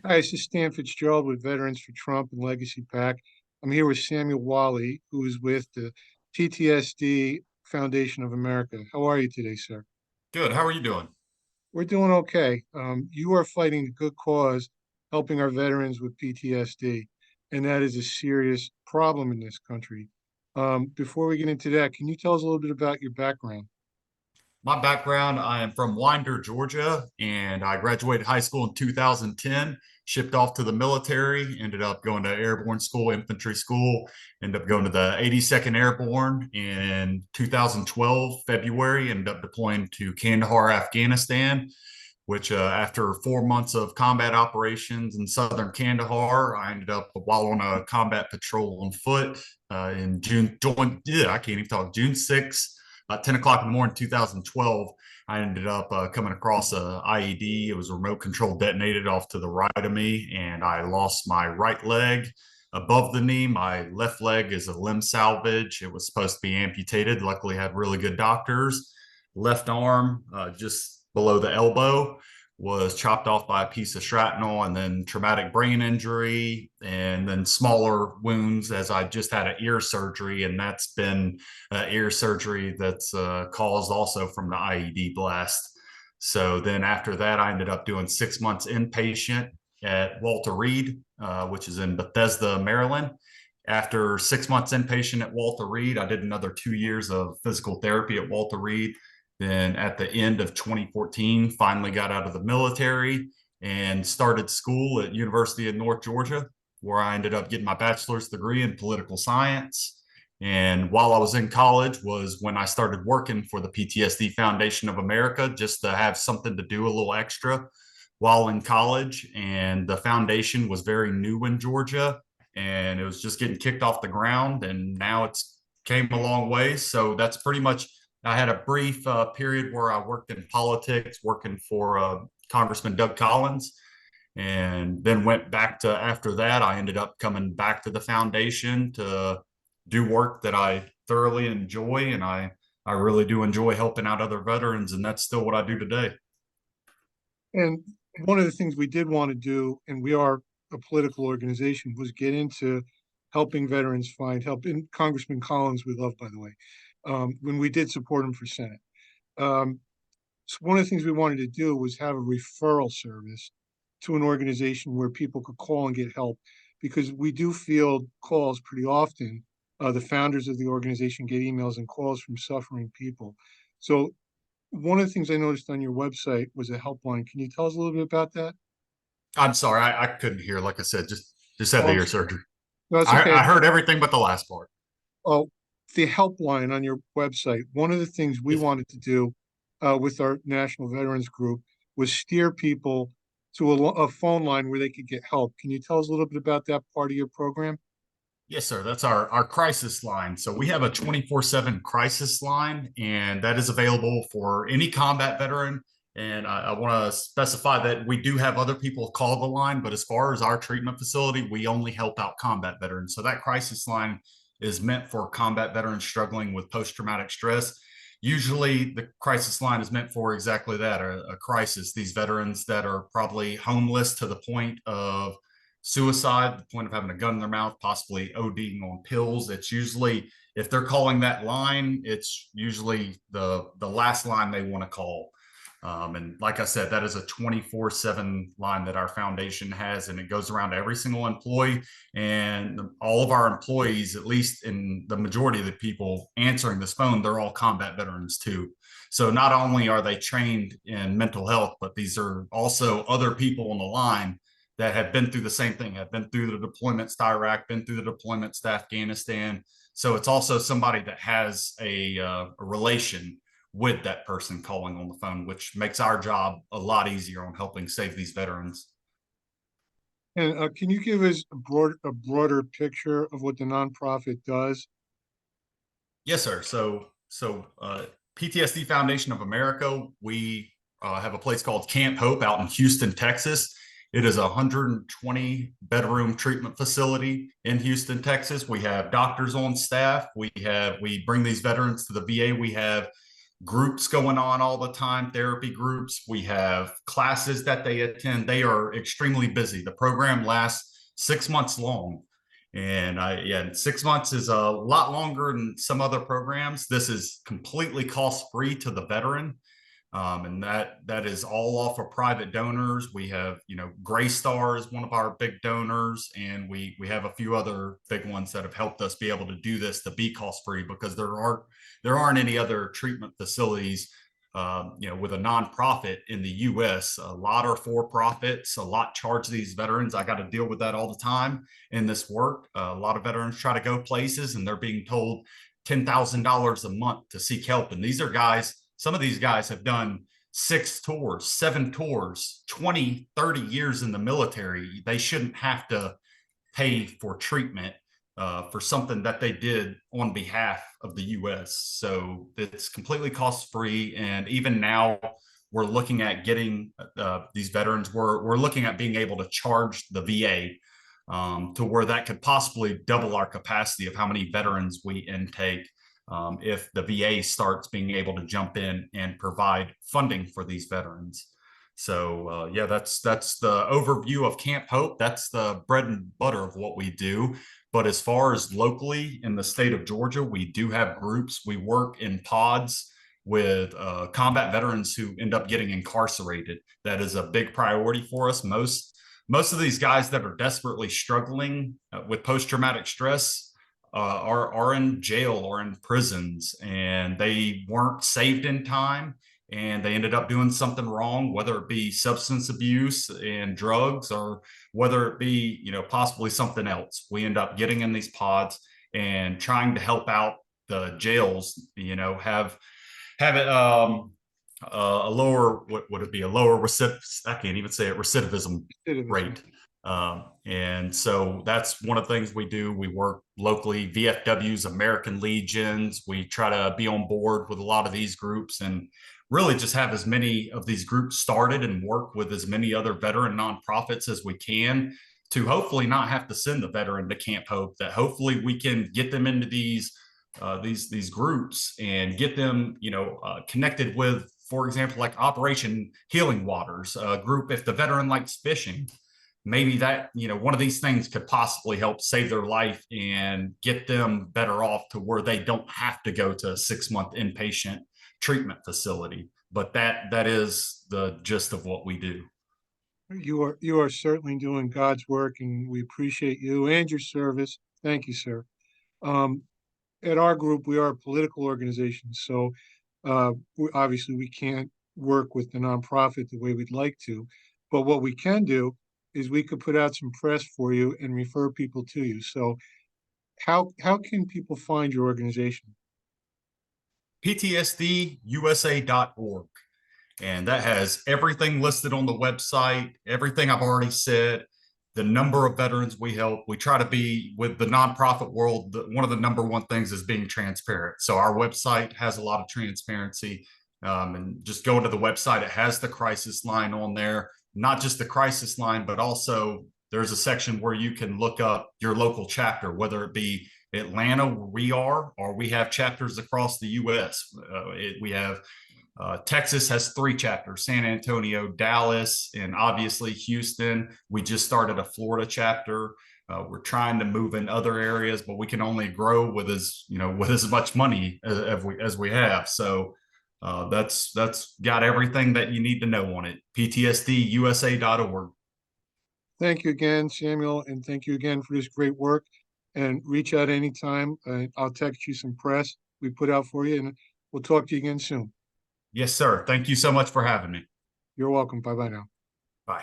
Hi, this is Stan Fitzgerald with Veterans for Trump and Legacy PAC. I'm here with Samuel Walley, who is with the PTSD Foundation of America. How are you today, sir? Good. How are you doing? We're doing okay. You are fighting a good cause, helping our veterans with PTSD, and that is a serious problem in this country. Before we get into that, can you tell us a little bit about your background? My background, I am from Winder, Georgia, and I graduated high school in 2010, shipped off to the military, ended up going to airborne school, infantry school, ended up going to the 82nd Airborne in 2012, February, ended up deploying to Kandahar, Afghanistan, which after 4 months of combat operations in southern Kandahar, I ended up while on a combat patrol on foot in I can't even talk, June 6th, 10 o'clock in the morning, 2012. I ended up coming across a IED. It was remote control detonated off to the right of me, and I lost my right leg above the knee. My left leg is a limb salvage. It was supposed to be amputated. Luckily, I had really good doctors. Left arm, just below the elbow, was chopped off by a piece of shrapnel, and then traumatic brain injury, and then smaller wounds as I just had an ear surgery, and that's been ear surgery that's caused also from the IED blast. So then after that, I ended up doing 6 months inpatient at Walter Reed, which is in Bethesda, Maryland. After 6 months inpatient at Walter Reed, I did another 2 years of physical therapy at Walter Reed. Then at the end of 2014, finally got out of the military and started school at University of North Georgia, where I ended up getting my bachelor's degree in political science. And while I was in college was when I started working for the PTSD Foundation of America, just to have something to do a little extra while in college. And the foundation was very new in Georgia, and it was just getting kicked off the ground. And now it's came a long way. So that's pretty much. I had a brief period where I worked in politics, working for Congressman Doug Collins, and then went back to after that. I ended up coming back to the foundation to do work that I thoroughly enjoy, and I really do enjoy helping out other veterans, and that's still what I do today. And one of the things we did want to do, and we are a political organization, was get into helping veterans find help. And Congressman Collins, we love, by the way, when we did support him for Senate. Um, so one of the things we wanted to do was have a referral service to an organization where people could call and get help, because we do field calls pretty often. The founders of the organization get emails and calls from suffering people. So one of the things I noticed on your website was a helpline. Can you tell us a little bit about that? I'm sorry, I couldn't hear. Like I said, just had Oh, the I'm ear sorry. surgery. No, it's okay. I heard everything but the last part. Oh, the helpline on your website. One of the things we Yes. wanted to do with our National Veterans Group was steer people to a phone line where they could get help. Can you tell us a little bit about that part of your program? Yes, sir. That's our crisis line. So we have a 24/7 crisis line, and that is available for any combat veteran. And I want to specify that we do have other people call the line, but as far as our treatment facility, we only help out combat veterans. So that crisis line is meant for combat veterans struggling with post-traumatic stress. Usually, the crisis line is meant for exactly that, a crisis. These veterans that are probably homeless to the point of suicide, the point of having a gun in their mouth, possibly ODing on pills. It's usually, if they're calling that line, it's usually the last line they want to call. And like I said, that is a 24/7 line that our foundation has, and it goes around to every single employee. And all of our employees, at least in the majority of the people answering this phone, they're all combat veterans too. So not only are they trained in mental health, but these are also other people on the line that have been through the same thing, have been through the deployments to Iraq, been through the deployments to Afghanistan. So it's also somebody that has a relation with that person calling on the phone, which makes our job a lot easier on helping save these veterans. And can you give us a broader picture of what the nonprofit does? Yes, sir. So PTSD Foundation of America, we have a place called Camp Hope out in Houston, Texas. It is a 120 bedroom treatment facility in Houston, Texas. We have doctors on staff. We bring these veterans to the VA. We have groups going on all the time, therapy groups. We have classes that they attend. They are extremely busy. The program lasts 6 months long. And yeah, 6 months is a lot longer than some other programs. This is completely cost free to the veteran. And that is all off of private donors. We have, Gray Star is one of our big donors, and we have a few other big ones that have helped us be able to do this to be cost free, because there aren't any other treatment facilities, with a nonprofit in the U.S. A lot are for profits. A lot charge these veterans. I got to deal with that all the time in this work. A lot of veterans try to go places and they're being told $10,000 a month to seek help, and these are guys. Some of these guys have done 6 tours, 7 tours, 20, 30 years in the military. They shouldn't have to pay for treatment for something that they did on behalf of the U.S. So it's completely cost-free. And even now, we're looking at getting these veterans, we're looking at being able to charge the VA to where that could possibly double our capacity of how many veterans we intake. If the VA starts being able to jump in and provide funding for these veterans. So yeah, that's the overview of Camp Hope. That's the bread and butter of what we do. But as far as locally in the state of Georgia, we do have groups. We work in pods with combat veterans who end up getting incarcerated. That is a big priority for us. Most of these guys that are desperately struggling with post-traumatic stress are in jail or in prisons, and they weren't saved in time, and they ended up doing something wrong, whether it be substance abuse and drugs, or whether it be, possibly something else. We end up getting in these pods and trying to help out the jails, have it a lower, what would it be, a lower I can't even say it, recidivism rate. And so that's one of the things we do. We work locally, VFWs, American Legions. We try to be on board with a lot of these groups and really just have as many of these groups started and work with as many other veteran nonprofits as we can, to hopefully not have to send the veteran to Camp Hope, that hopefully we can get them into these groups and get them, connected with, for example, like Operation Healing Waters, a group. If the veteran likes fishing, maybe that, one of these things could possibly help save their life and get them better off to where they don't have to go to a 6-month inpatient treatment facility. But that is the gist of what we do. You are certainly doing God's work, and we appreciate you and your service. Thank you, sir. At our group, we are a political organization, so obviously we can't work with the nonprofit the way we'd like to. But what we can do is we could put out some press for you and refer people to you. So how can people find your organization? PTSDUSA.org. And that has everything listed on the website, everything I've already said, the number of veterans we help. We try to be, with the nonprofit world, one of the number one things is being transparent. So our website has a lot of transparency. And just going to the website, it has the crisis line on there. Not just the crisis line, but also there's a section where you can look up your local chapter, whether it be Atlanta, where we are, or we have chapters across the U.S. We have Texas has 3 chapters: San Antonio, Dallas, and obviously Houston. We just started a Florida chapter. We're trying to move in other areas, but we can only grow with as much money as we have. So that's got everything that you need to know on it. PTSDUSA.org. Thank you again, Samuel, and thank you again for this great work. And reach out anytime. I'll text you some press we put out for you, and we'll talk to you again soon. Yes, sir. Thank you so much for having me. You're welcome. Bye-bye now.